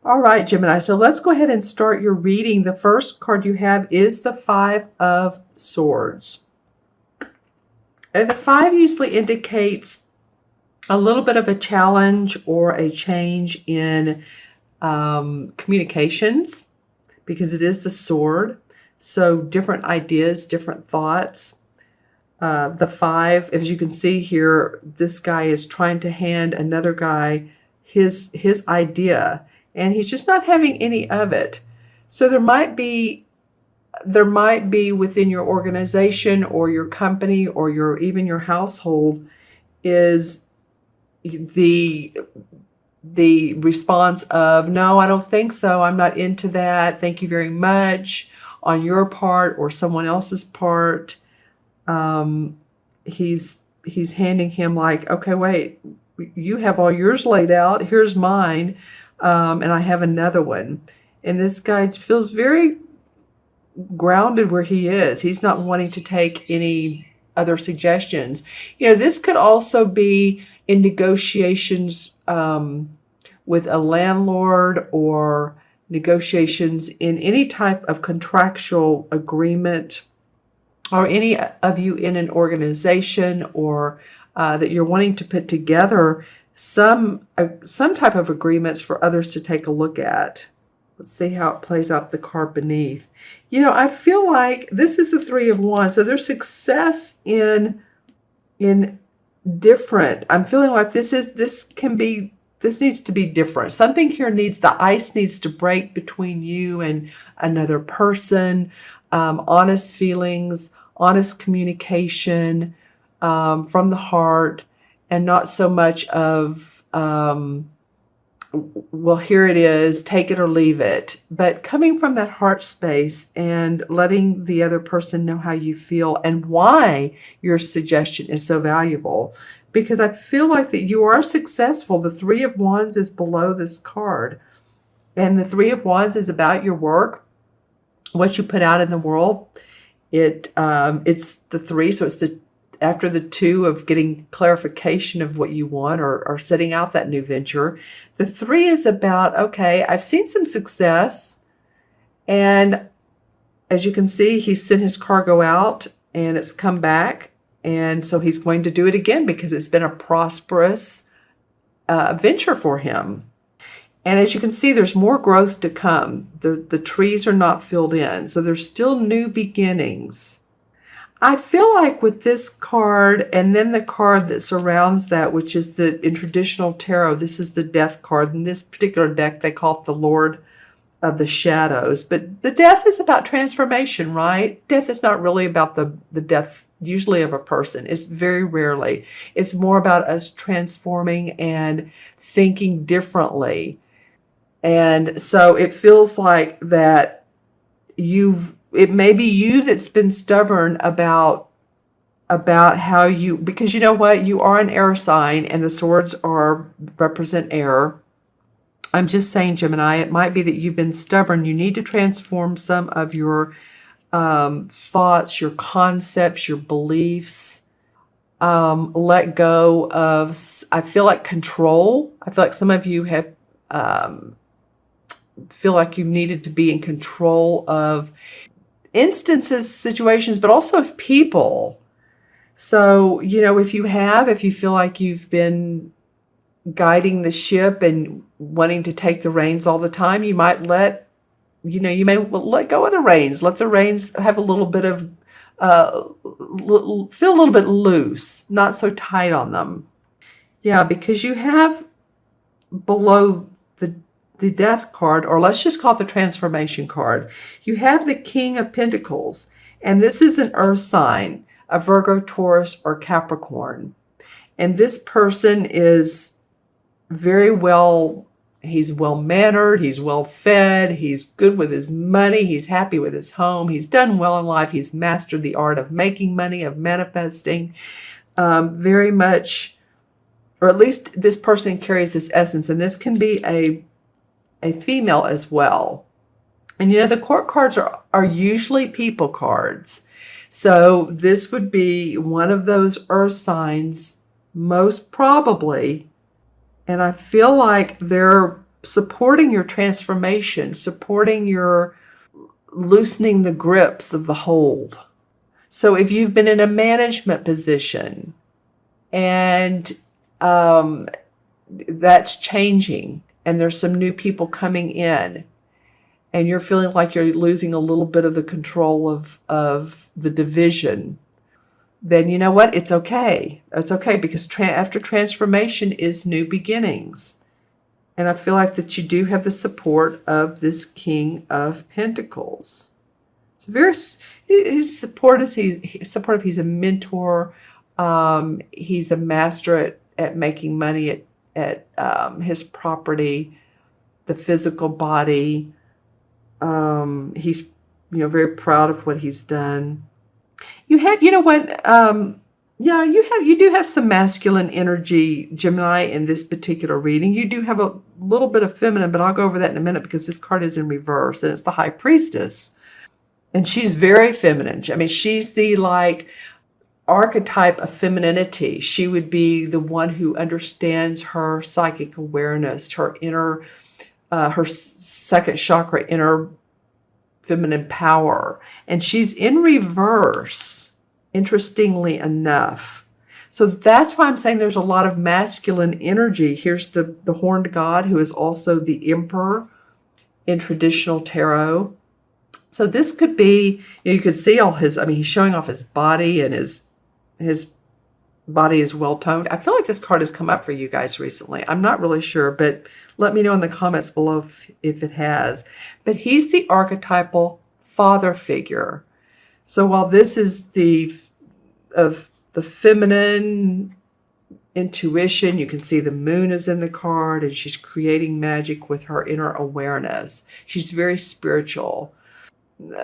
All right, Gemini. So let's go ahead and start your reading. The first card you have is the Five of Swords. And the five usually indicates a little bit of a challenge or a change in communications, because it is the sword. So different ideas, different thoughts. The five, as you can see here, this guy is trying to hand another guy his idea, and he's just not having any of it. So there might be within your organization or your company or even your household is the response of, no, I don't think so. I'm not into that. Thank you very much, on your part or someone else's part. He's handing him like, okay, wait, you have all yours laid out. Here's mine. And I have another one. And this guy feels very grounded where he is. He's not wanting to take any other suggestions. This could also be in negotiations with a landlord, or negotiations in any type of contractual agreement, or any of you in an organization, or that you're wanting to put together some type of agreements for others to take a look at. Let's see how it plays out the card beneath. I feel like this is the Three of Wands. So there's success in different. I'm feeling like this needs to be different. Something here the ice needs to break between you and another person. Honest feelings, honest communication from the heart, and not so much of, well, here it is, take it or leave it. But coming from that heart space and letting the other person know how you feel and why your suggestion is so valuable. Because I feel like that you are successful. The Three of Wands is below this card. And the Three of Wands is about your work, what you put out in the world. It's the three, so it's after the two of getting clarification of what you want, or setting out that new venture. The three is about, okay, I've seen some success, and as you can see, he sent his cargo out and it's come back, and so he's going to do it again because it's been a prosperous venture for him. And as you can see, there's more growth to come. The trees are not filled in, so there's still new beginnings. I feel like with this card, and then the card that surrounds that, which is in traditional tarot, this is the Death card. In this particular deck, they call it the Lord of the Shadows. But the death is about transformation, right? Death is not really about the death, usually, of a person. It's very rarely. It's more about us transforming and thinking differently. And so it feels like that it may be you that's been stubborn about how you, because you know what, you are an air sign and the swords represent air. I'm just saying, Gemini, it might be that you've been stubborn. You need to transform some of your thoughts, your concepts, your beliefs. Let go of, I feel like, control. I feel like some of you have feel like you needed to be in control of instances, situations, but also of people. So, if you feel like you've been guiding the ship and wanting to take the reins all the time, you might you may let go of the reins. Let the reins have a little bit of, feel a little bit loose, not so tight on them. Yeah, because you have below the Death card, or let's just call it the Transformation card, you have the King of Pentacles, and this is an earth sign, a Virgo, Taurus, or Capricorn. And this person is he's well-mannered, he's well-fed, he's good with his money, he's happy with his home, he's done well in life, he's mastered the art of making money, of manifesting, very much, or at least this person carries this essence, and this can be a female as well. And the court cards are usually people cards. So this would be one of those earth signs, most probably. And I feel like they're supporting your transformation, supporting your loosening the grips of the hold. So if you've been in a management position and that's changing and there's some new people coming in and you're feeling like you're losing a little bit of the control of the division, then you know what? It's okay. It's okay, because after transformation is new beginnings. And I feel like that you do have the support of this King of Pentacles. It's very, his support is he's supportive. He's a mentor. He's a master at making money at his property, the physical body. He's very proud of what he's done. You have, you do have some masculine energy, Gemini, in this particular reading. You do have a little bit of feminine, but I'll go over that in a minute because this card is in reverse and it's the High Priestess. And she's very feminine. I mean, she's the archetype of femininity. She would be the one who understands her psychic awareness, her inner, her second chakra, inner feminine power. And she's in reverse, interestingly enough. So that's why I'm saying there's a lot of masculine energy. Here's the horned god, who is also the emperor in traditional tarot. So this could be, you could see all his, he's showing off his body, and his body is well toned. I feel like this card has come up for you guys recently. I'm not really sure, but let me know in the comments below if it has. But he's the archetypal father figure. So while this is of the feminine intuition, you can see the moon is in the card and she's creating magic with her inner awareness. She's very spiritual.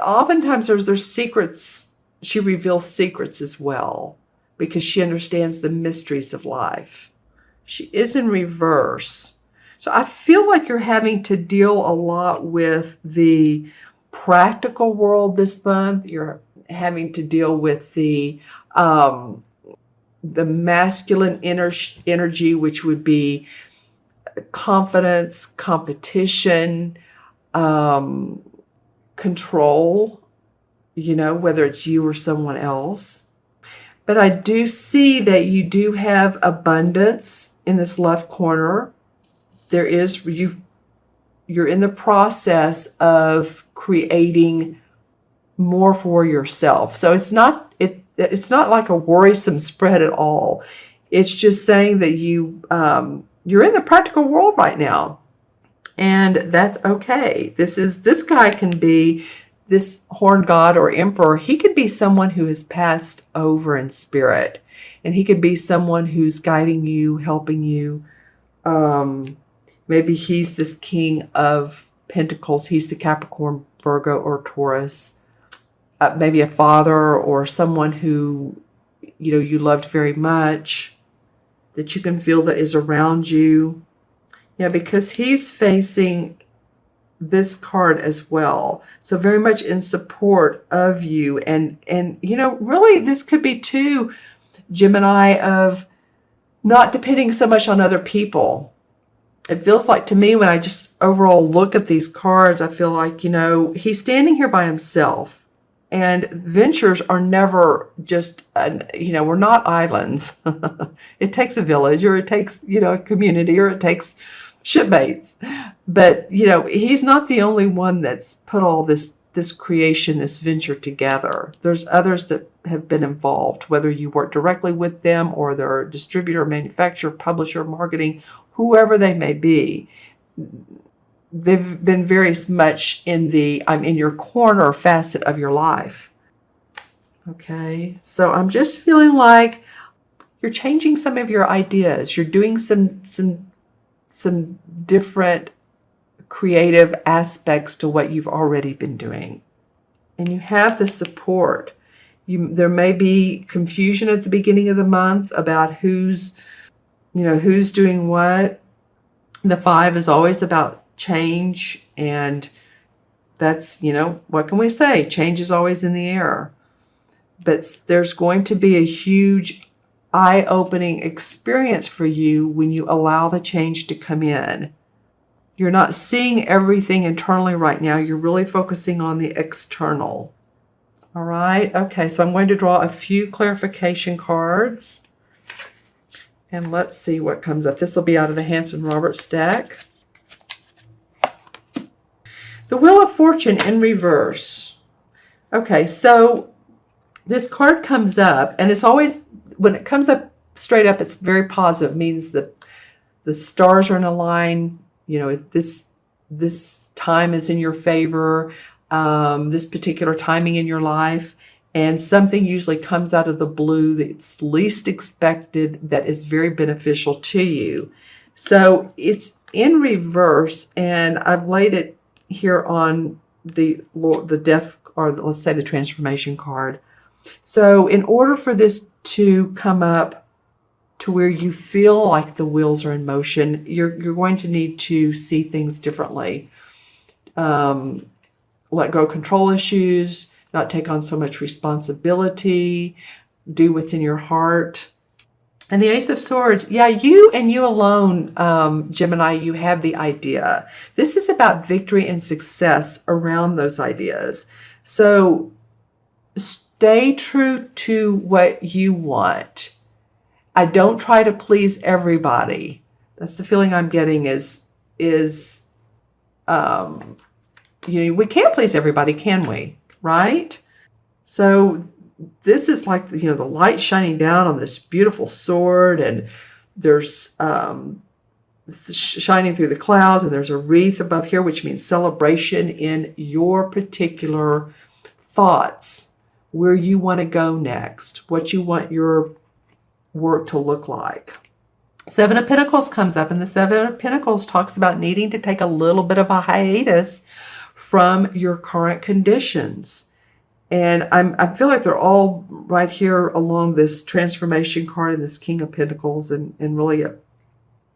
Oftentimes there's secrets. She reveals secrets as well because she understands the mysteries of life. She is in reverse. So I feel like you're having to deal a lot with the practical world this month. You're having to deal with the masculine energy, which would be confidence, competition, control, whether it's you or someone else. But I do see that you do have abundance in this left corner. There is, you're in the process of creating more for yourself. So it's not like a worrisome spread at all. It's just saying that you're in the practical world right now. And that's okay. This guy can be, this horned god or emperor, he could be someone who has passed over in spirit. And he could be someone who's guiding you, helping you. Maybe he's this King of Pentacles. He's the Capricorn, Virgo, or Taurus. Maybe a father or someone who, you loved very much, that you can feel that is around you. Yeah, because he's facing this card as well. So very much in support of you. And really this could be too, Gemini, of not depending so much on other people. It feels like to me, when I just overall look at these cards, I feel like, he's standing here by himself. And ventures are never just, we're not islands. It takes a village, or it takes, a community, or it takes shipmates. But, he's not the only one that's put all this creation, this venture together. There's others that have been involved, whether you work directly with them or they're a distributor, manufacturer, publisher, marketing, whoever they may be. They've been very much in the I'm in your corner facet of your life. Okay, so I'm just feeling like you're changing some of your ideas. You're doing some different creative aspects to what you've already been doing. And you have the support. There may be confusion at the beginning of the month about who's doing what. The 5 is always about change, and that's, what can we say? Change is always in the air. But there's going to be a huge eye-opening experience for you when you allow the change to come in. You're not seeing everything internally right now. You're really focusing on the external. All right. Okay. So I'm going to draw a few clarification cards. And let's see what comes up. This will be out of the Hanson Roberts deck. The Wheel of Fortune in reverse. Okay. So this card comes up, and it's always, when it comes up straight up, it's very positive. It means that the stars are in a line. You know, this time is in your favor, this particular timing in your life, and something usually comes out of the blue that's least expected that is very beneficial to you. So it's in reverse, and I've laid it here on the death, or let's say the transformation card. So in order for this to come up to where you feel like the wheels are in motion, you're going to need to see things differently. Let go of control issues, not take on so much responsibility, do what's in your heart. And the Ace of Swords, yeah, you and you alone, Gemini, you have the idea. This is about victory and success around those ideas. So stay true to what you want. I don't try to please everybody. That's the feeling I'm getting is we can't please everybody, can we? Right? So this is like, the light shining down on this beautiful sword, and there's shining through the clouds, and there's a wreath above here, which means celebration in your particular thoughts, where you want to go next, what you want your work to look like. Seven of Pentacles comes up, and the Seven of Pentacles talks about needing to take a little bit of a hiatus from your current conditions. And I feel like they're all right here along this transformation card and this King of Pentacles, and really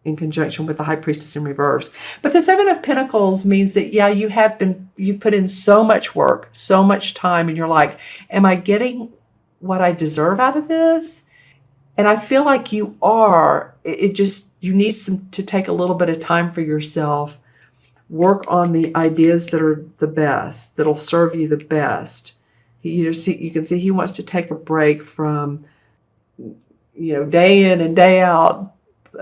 in conjunction with the High Priestess in reverse. But the Seven of Pentacles means that, yeah, you've put in so much work, so much time, and you're like, am I getting what I deserve out of this? And I feel like you are. You need to take a little bit of time for yourself, work on the ideas that are the best, that'll serve you the best. You can see he wants to take a break from, day in and day out,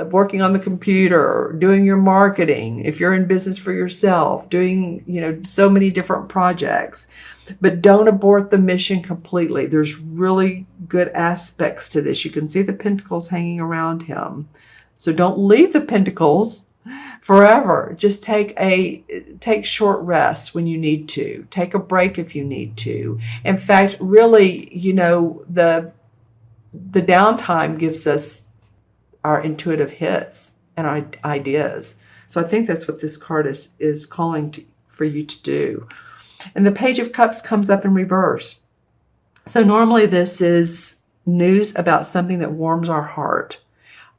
working on the computer, doing your marketing, if you're in business for yourself, doing, so many different projects. But don't abort the mission completely. There's really good aspects to this. You can see the pentacles hanging around him. So don't leave the pentacles forever. Just take short rests when you need to. Take a break if you need to. In fact, really, the downtime gives us our intuitive hits and our ideas. So I think that's what this card is calling for you to do. And the Page of Cups comes up in reverse. So normally this is news about something that warms our heart.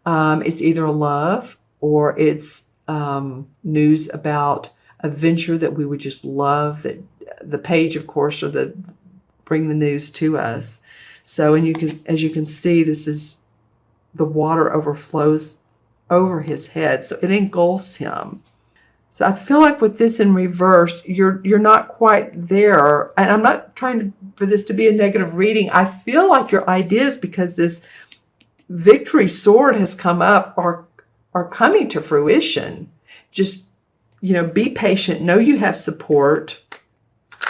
It's either love, or it's news about a venture that we would just love. That the page, of course, bring the news to us. So, as you can see, this is the water overflows over his head, so it engulfs him. So I feel like with this in reverse, you're not quite there. And I'm not trying for this to be a negative reading. I feel like your ideas, because this victory sword has come up, are coming to fruition. Just, be patient. Know you have support,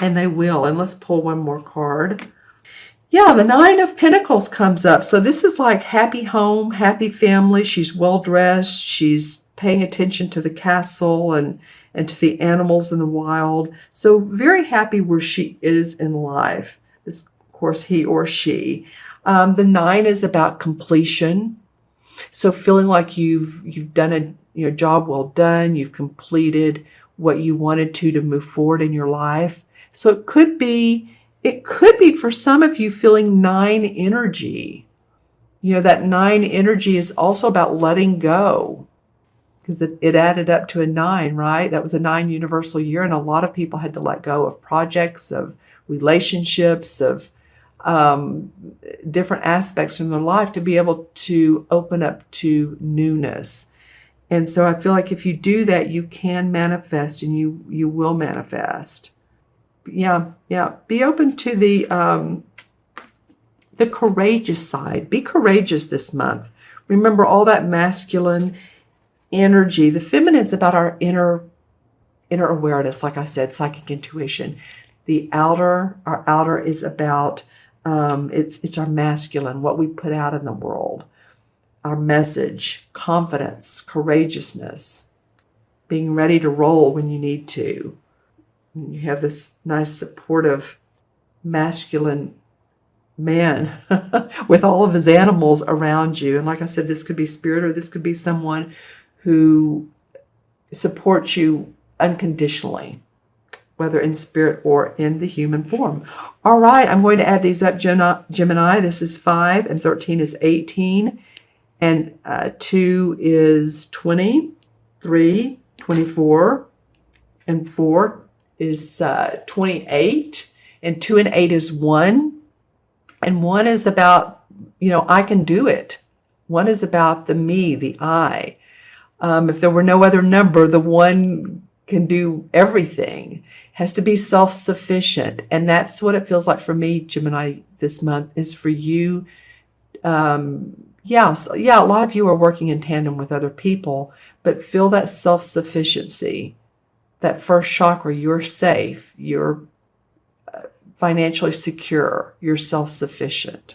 and they will. And let's pull one more card. Yeah, the Nine of Pentacles comes up. So this is like happy home, happy family. She's well-dressed. She's paying attention to the castle and to the animals in the wild. So very happy where she is in life. This, of course, he or she. The 9 is about completion. So feeling like you've done a job well done. You've completed what you wanted to move forward in your life. So it could be for some of you feeling 9 energy. That 9 energy is also about letting go, because it added up to a 9, right? That was a 9 universal year, and a lot of people had to let go of projects, of relationships, of different aspects in their life to be able to open up to newness. And so I feel like if you do that, you can manifest, and you will manifest. Yeah. Be open to the courageous side. Be courageous this month. Remember all that masculine energy. The feminine's about our inner awareness, like I said, psychic intuition. Our outer is about it's our masculine, what we put out in the world, our message, confidence, courageousness, being ready to roll when you need to. You have this nice supportive masculine man with all of his animals around you. And like I said, this could be spirit, or this could be someone who supports you unconditionally, whether in spirit or in the human form. All right, I'm going to add these up, Gemini. This is 5, and 13 is 18, and 2 is 20, 3, 24, and 4 is 28, and 2 and 8 is 1, and 1 is about, I can do it. 1 is about the me, the I. If there were no other number, the 1 can do everything. Has to be self-sufficient. And that's what it feels like for me, Gemini, this month, is for you. A lot of you are working in tandem with other people, but feel that self-sufficiency, that first chakra. You're safe, you're financially secure, you're self-sufficient.